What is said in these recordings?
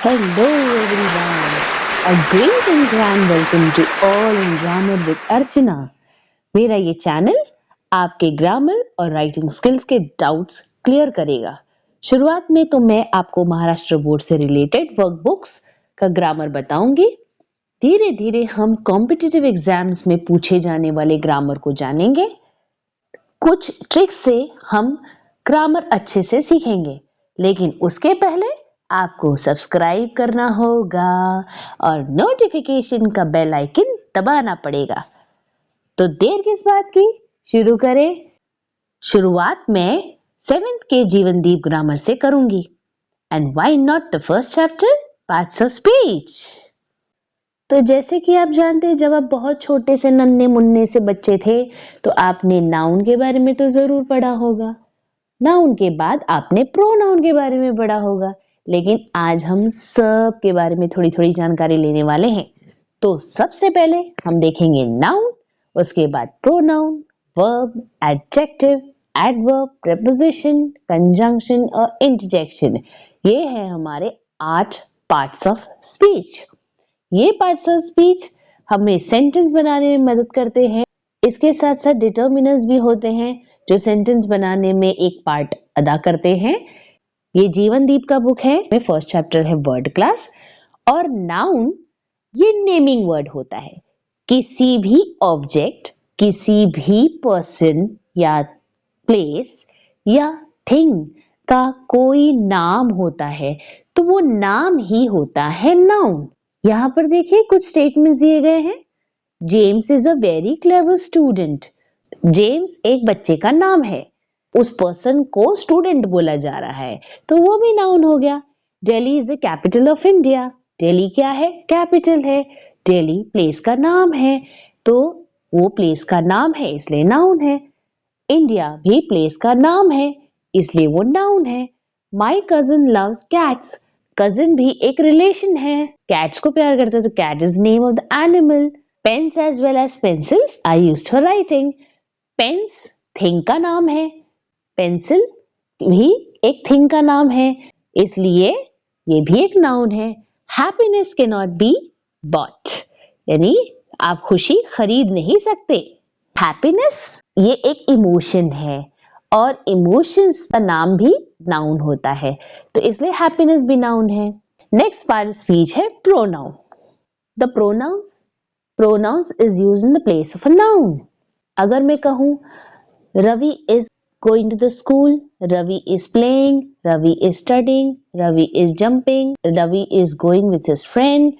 Hello everyone. A great and grand welcome to All in Grammar with Archana. मेरा ये channel आपके grammar और writing skills के doubts clear करेगा। शुरुआत में तो मैं आपको महाराष्ट्र बोर्ड से रिलेटेड वर्कबुक्स का ग्रामर बताऊंगी। धीरे धीरे हम कॉम्पिटिटिव एग्जाम्स में पूछे जाने वाले ग्रामर को जानेंगे। कुछ ट्रिक्स से हम ग्रामर अच्छे से सीखेंगे, लेकिन उसके पहले आपको सब्सक्राइब करना होगा और नोटिफिकेशन का बेल आइकन दबाना पड़ेगा। तो देर किस बात की, शुरू करें। शुरुआत मैं 7th के जीवनदीप ग्रामर से करूंगी। And why not the first chapter, parts of speech. तो जैसे कि आप जानते हैं, जब आप बहुत छोटे से नन्हे मुन्ने से बच्चे थे तो आपने नाउन के बारे में तो जरूर पढ़ा होगा। नाउन के बाद आपने प्रोनाउन के बारे में पढ़ा होगा, लेकिन आज हम सब के बारे में थोड़ी थोड़ी जानकारी लेने वाले हैं। तो सबसे पहले हम देखेंगे नाउन, उसके बाद pronoun, verb, adjective, adverb, preposition, conjunction और इंटरजेक्शन। ये है हमारे 8 पार्ट्स ऑफ स्पीच। ये पार्ट्स ऑफ स्पीच हमें सेंटेंस बनाने में मदद करते हैं। इसके साथ साथ डिटर्मिनर्स भी होते हैं जो सेंटेंस बनाने में एक पार्ट अदा करते हैं। ये जीवनदीप का बुक है, में फर्स्ट चैप्टर है वर्ड क्लास। और नाउन ये नेमिंग वर्ड होता है। किसी भी ऑब्जेक्ट, किसी भी पर्सन या प्लेस या थिंग का कोई नाम होता है तो वो नाम ही होता है नाउन। यहाँ पर देखिए कुछ स्टेटमेंट्स दिए गए हैं। James is a very clever student. James एक बच्चे का नाम है, उस पर्सन को स्टूडेंट बोला जा रहा है तो वो भी नाउन हो गया। Delhi is the capital of India. Delhi क्या है? कैपिटल है। दिल्ली प्लेस का नाम है तो वो प्लेस का नाम है इसलिए नाउन है। इंडिया भी प्लेस का नाम है इसलिए वो नाउन है। My cousin loves cats. Cousin भी एक रिलेशन है, कैट्स को प्यार करता है तो cat is name of the animal. Pens as well as pencils are used for writing. Pens thing का नाम है, पेंसिल भी एक थिंग का नाम है इसलिए ये भी एक नाउन है। Happiness can not be bought, यानी आप खुशी खरीद नहीं सकते। हैप्पीनेस ये एक इमोशन है और इमोशंस का नाम भी नाउन होता है तो इसलिए हैप्पीनेस भी नाउन है। नेक्स्ट पार्ट स्पीच है pronoun. The pronouns is used in the place of a noun. अगर मैं कहूं Ravi is going to the school, Ravi is playing, Ravi is studying, Ravi is jumping, Ravi is going with his friend,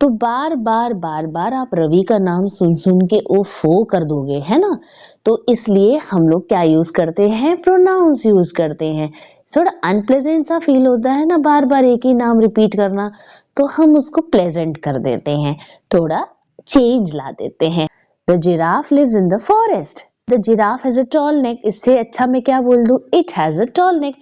तो बार बार आप रवि का नाम सुन सुन के ओफो कर दोगे, है ना। तो इसलिए हम लोग क्या यूज करते हैं? प्रोनाउंस यूज करते हैं। थोड़ा अनप्लेजेंट सा फील होता है ना बार बार एक ही नाम रिपीट करना, तो हम उसको प्लेजेंट कर देते हैं, थोड़ा चेंज ला देते हैं। The giraffe lives in the forest. The giraffe has a tall neck. इससे अच्छा मैं क्या बोल दूं? It has a tall neck.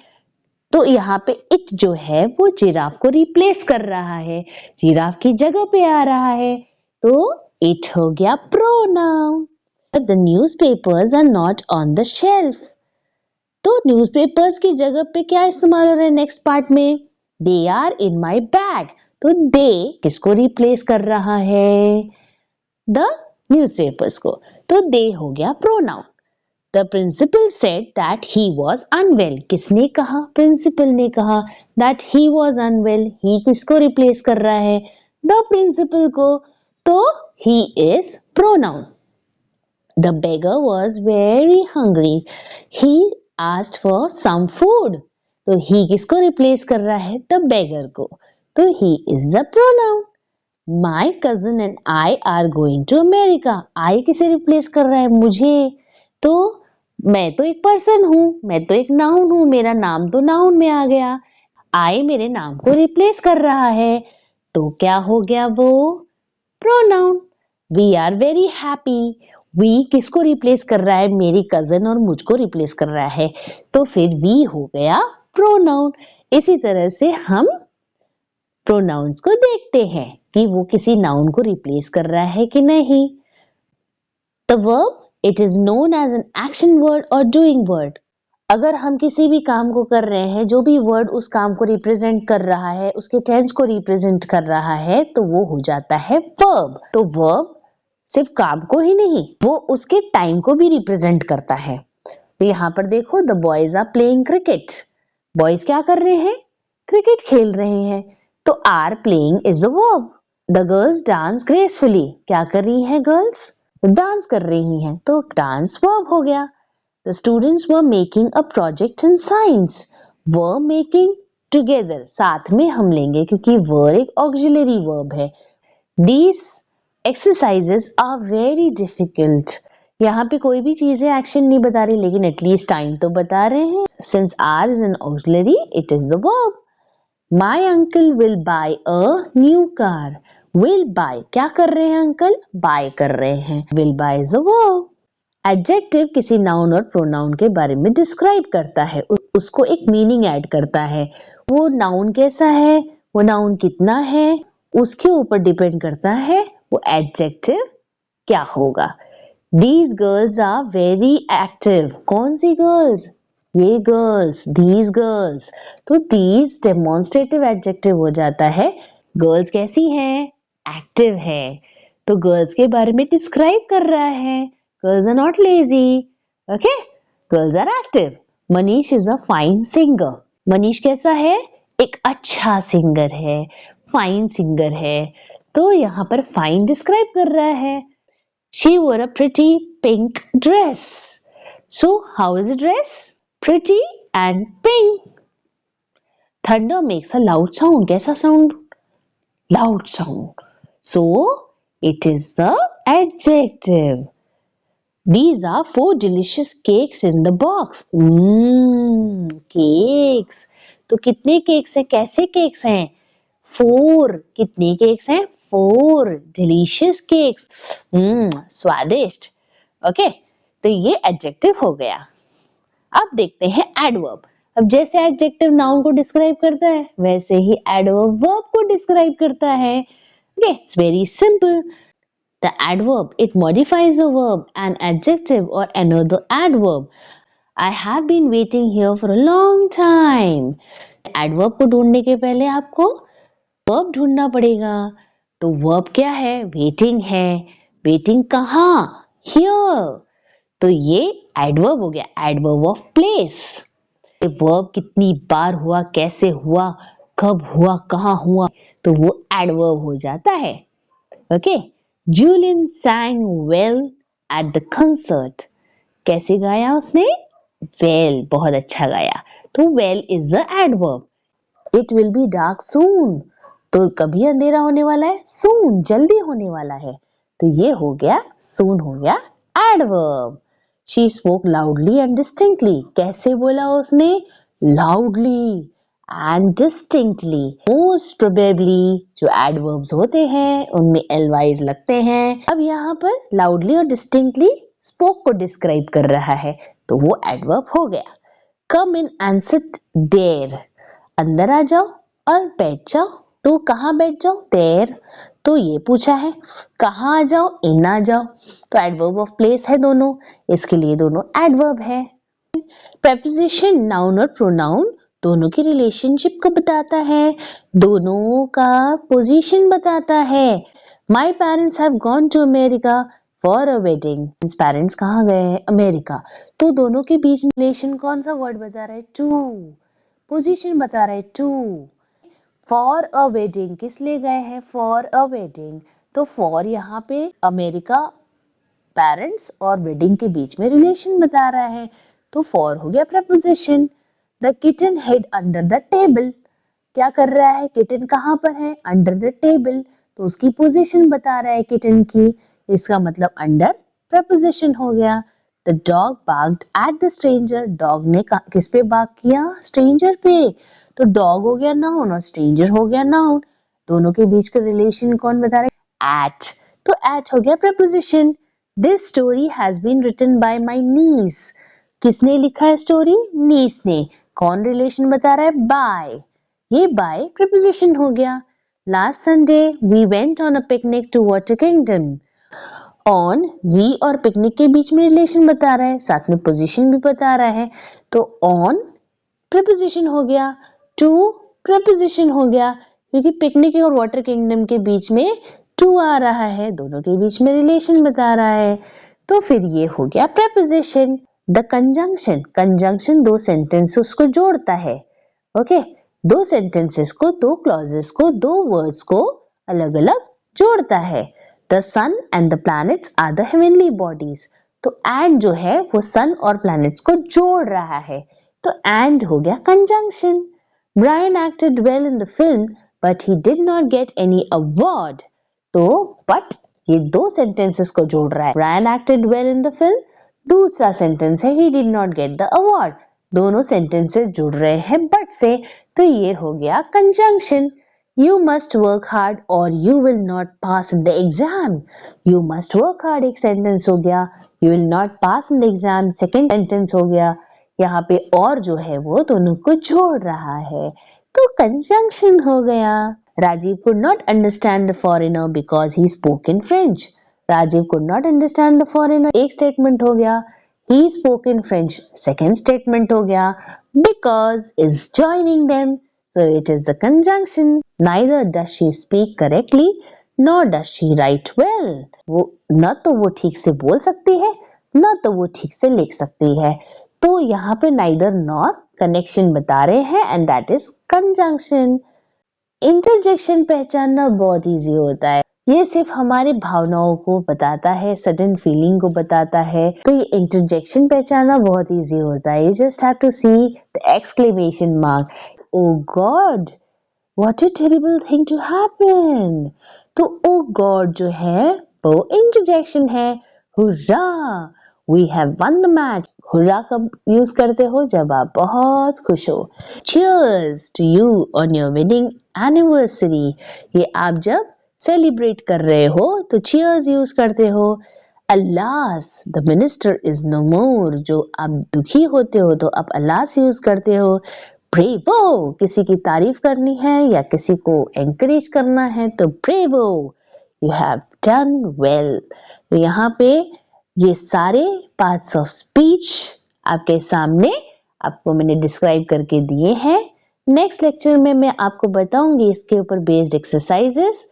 तो यहाँ पे इट जो है वो जिराफ को रिप्लेस कर रहा है, जिराफ की जगह पे आ रहा है तो इट हो गया pronoun. The newspapers are not on the shelf. तो न्यूज़पेपर्स की जगह पे क्या इस्तेमाल हो रहा है नेक्स्ट पार्ट में? They are in my bag. तो दे किसको रिप्लेस कर रहा है? द न्यूज़पेपर्स को। तो दे हो गया pronoun. The principal said that he was unwell. किसने कहा? प्रिंसिपल ने कहा that he was unwell. He किसको रिप्लेस कर रहा है? The principal को। तो he is pronoun. The beggar was very hungry. He asked for some food. तो he किसको रिप्लेस कर रहा है? The beggar को। तो he is the pronoun. My cousin and I are going to America. I किसे रिप्लेस कर रहा है? मुझे। तो मैं तो एक पर्सन हूं, मैं तो एक नाउन हूं, मेरा नाम तो नाउन में आ गया। आई मेरे नाम को रिप्लेस कर रहा है तो क्या हो गया वो? Pronoun. We are very happy. We किसको रिप्लेस कर रहा है? मेरी कजन और मुझको रिप्लेस कर रहा है तो फिर वी हो गया प्रोनाउन। इसी तरह से हम प्रोनाउंस को देखते हैं कि वो किसी नाउन को रिप्लेस कर रहा है कि नहीं। The verb, it is known as an action word or doing word. अगर हम किसी भी काम को कर रहे हैं, जो भी वर्ड उस काम को रिप्रेजेंट कर रहा है, उसके टेंस को रिप्रेजेंट कर रहा है, तो वो हो जाता है वर्ब। तो वर्ब सिर्फ काम को ही नहीं, वो उसके टाइम को भी रिप्रेजेंट करता है। तो यहाँ पर देखो, the boys are playing cricket. Boys क्या कर रहे हैं? क्रिकेट खेल रहे हैं। तो are playing is a verb. The girls dance gracefully. क्या कर रही हैं गर्ल्स? डांस कर रही हैं, तो डांस वर्ब हो गया। The students were making a project in science. Were making together. साथ में हम लेंगे क्योंकि were एक auxiliary verb है। These exercises are very difficult. यहाँ पे कोई भी चीजें एक्शन नहीं बता रही, लेकिन एटलीस्ट टाइम तो बता रहे हैं। Since are is an auxiliary, it is the verb. My uncle will buy a new car. Will buy क्या कर रहे हैं अंकल? Buy कर रहे हैं। Will buy is a verb. Adjective किसी नाउन और प्रोनाउन के बारे में डिस्क्राइब करता है, उसको एक मीनिंग ऐड करता है। वो नाउन कैसा है, वो नाउन कितना है, उसके ऊपर डिपेंड करता है वो एडजेक्टिव क्या होगा। These girls are very active. कौन सी गर्ल्स? ये गर्ल्स, these girls। तो these डेमोन्स्ट्रेटिव एडजेक्टिव हो जाता है। गर्ल्स कैसी हैं? एक्टिव है। तो गर्ल्स के बारे में डिस्क्राइब कर रहा है। Girls are not lazy. Okay? Girls are active. Manish is a fine singer. Manish कैसा है? एक अच्छा सिंगर है, फाइन सिंगर है। तो यहाँ पर फाइन डिस्क्राइब कर रहा है। She wore a pretty pink dress. So how is the dress? Pretty and pink. Thunder makes a loud sound. कैसा sound? Loud sound. So it is the adjective. These are 4 delicious cakes in the box. Cakes. तो कितने cakes हैं? कैसे cakes हैं? 4। कितने cakes हैं? 4 delicious cakes. स्वादिष्ट। Okay, तो ये एडजेक्टिव हो गया। अब देखते हैं एडवर्ब। अब जैसे एडजेक्टिव नाउन को डिस्क्राइब करता है, वैसे ही एडवर्ब वर्ब को डिस्क्राइब करता है। Okay, it's very simple. The adverb, it modifies a verb, an adjective or another adverb. I have been waiting here for a long time. Adverb को ढूंढने के पहले आपको verb ढूंढना पड़ेगा। तो verb क्या है? Waiting है। Waiting कहाँ? Here. तो ये adverb हो गया, adverb of place. ये verb कितनी बार हुआ, कैसे हुआ, कब हुआ, कहाँ हुआ, तो वो adverb हो जाता है। Okay? Julian sang well at the concert. कैसे गाया उसने? Well, बहुत अच्छा गाया। तो well is the adverb. It will be dark soon. तो कभी अंधेरा होने वाला है? Soon, जल्दी होने वाला है। तो ये हो गया, soon हो गया adverb. She spoke loudly and distinctly. कैसे बोला उसने? Loudly and distinctly. Most probably जो adverbs होते हैं उनमें ly's लगते हैं। अब यहाँ पर loudly और distinctly spoke को describe कर रहा है, तो वो adverb हो गया। Come in and sit there. अंदर आ जाओ और बैठ जाओ। तो कहाँ बैठ जाओ? There. तो ये पूछा है। कहाँ आ जाओ? In आ जाओ। तो adverb of place है दोनों, इसके लिए दोनों adverb है। Preposition noun और pronoun दोनों की रिलेशनशिप को बताता है, दोनों का पोजीशन बताता है। My parents have gone to America for a wedding. Parents कहाँ गए हैं? अमेरिका। तो दोनों के बीच रिलेशन कौन सा वर्ड बता रहा है? टू। पोजीशन बता रहा है टू। फॉर अ वेडिंग किस लिए गए हैं? For a wedding. तो फॉर यहाँ पे अमेरिका, पेरेंट्स और वेडिंग के बीच में रिलेशन बता रहा है, तो फॉर हो गया preposition. The kitten head under the table. क्या कर रहा है? किटन कहाँ पर है? Under the table. तो उसकी पोजीशन बता रहा है किटन की, इसका मतलब अंडर प्रपोजिशन हो गया। The dog barked at the stranger. Dog ने किस पे बार्क किया? स्ट्रेंजर पे। तो डॉग हो गया नाउन और स्ट्रेंजर हो गया नाउन। दोनों के बीच का रिलेशन कौन बता रहा है? एट। तो एट हो गया preposition. This story has been written by my niece. किसने लिखा है स्टोरी? नीस ने। कौन रिलेशन बता रहा है? बाय। ये बाय प्रपोजिशन हो गया। Last Sunday we went on a picnic to Water Kingdom. On, we और पिकनिक के बीच में रिलेशन बता रहा है, साथ में पोजीशन भी बता रहा है। तो on preposition हो गया, to preposition हो गया, क्योंकि पिकनिक और वाटर किंगडम के बीच में to आ रहा है, दोनों के बीच में रिलेशन बता रहा है, तो फिर ये हो गया preposition। द कंजंक्शन, कंजंक्शन दो सेंटेंसेस को जोड़ता है, ओके, दो सेंटेंसेस को, दो क्लॉजेस को, दो वर्ड्स को अलग अलग जोड़ता है। The sun and the planets are the heavenly bodies, तो एंड जो है वो सन और प्लैनेट्स को जोड़ रहा है, तो एंड हो गया conjunction. Brian acted well in the film but he did not get any award, तो बट ये दो सेंटेंसेस को जोड़ रहा है। Brian acted well in the film, दूसरा सेंटेंस है he did not get the award, दोनों सेंटेंसेस जुड़ रहे हैं बट से, तो ये हो गया conjunction. You must work hard or you will not pass in the exam. You must work hard एक सेंटेंस हो गया, you will not pass in the exam second sentence हो गया, यहाँ पे और जो है वो दोनों को जोड़ रहा है, तो कंजंक्शन हो गया। Rajiv could not understand the foreigner because he spoke in French. Rajiv could not understand the foreigner एक स्टेटमेंट हो गया, he spoke in French second statement हो गया, because is joining them, so it is the conjunction. Neither does she speak correctly nor does she write well. वो न तो वो ठीक से बोल सकती है न तो वो ठीक से लिख सकती है, तो यहाँ पे neither nor कनेक्शन बता रहे हैं and that is conjunction. Interjection पहचानना बहुत इजी होता है, ये सिर्फ हमारे भावनाओं को बताता है, सडन फीलिंग को बताता है, तो ये इंटरजेक्शन पहचानना बहुत इजी होता है। You just have to see the exclamation mark, oh God what a terrible thing to happen, तो ओ गॉड जो है वो इंटरजेक्शन है। Hurrah we have won the match, hurrah कब यूज करते हो, जब आप बहुत खुश हो। Cheers to you on your wedding anniversary, ये आप जब सेलिब्रेट कर रहे हो तो चीयर्स यूज करते हो। अल्लास द मिनिस्टर इज नो मोर, जो आप दुखी होते हो तो आप अल्लास यूज करते हो। ब्रेवो, किसी की तारीफ करनी है या किसी को एनकरेज करना है तो bravo, you have done well. तो यहाँ पे ये सारे पार्ट्स ऑफ स्पीच आपके सामने आपको मैंने डिस्क्राइब करके दिए हैं। नेक्स्ट लेक्चर में मैं आपको बताऊंगी इसके ऊपर बेस्ड एक्सरसाइजेस,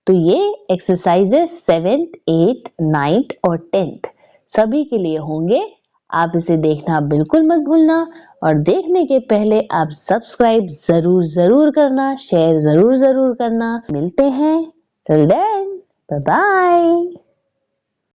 तो ये एक्सरसाइजेस 7th, 8th, 9th और 10th सभी के लिए होंगे। आप इसे देखना बिल्कुल मत भूलना और देखने के पहले आप सब्सक्राइब जरूर करना, शेयर जरूर करना। मिलते हैं, टिल देन बाय बाय।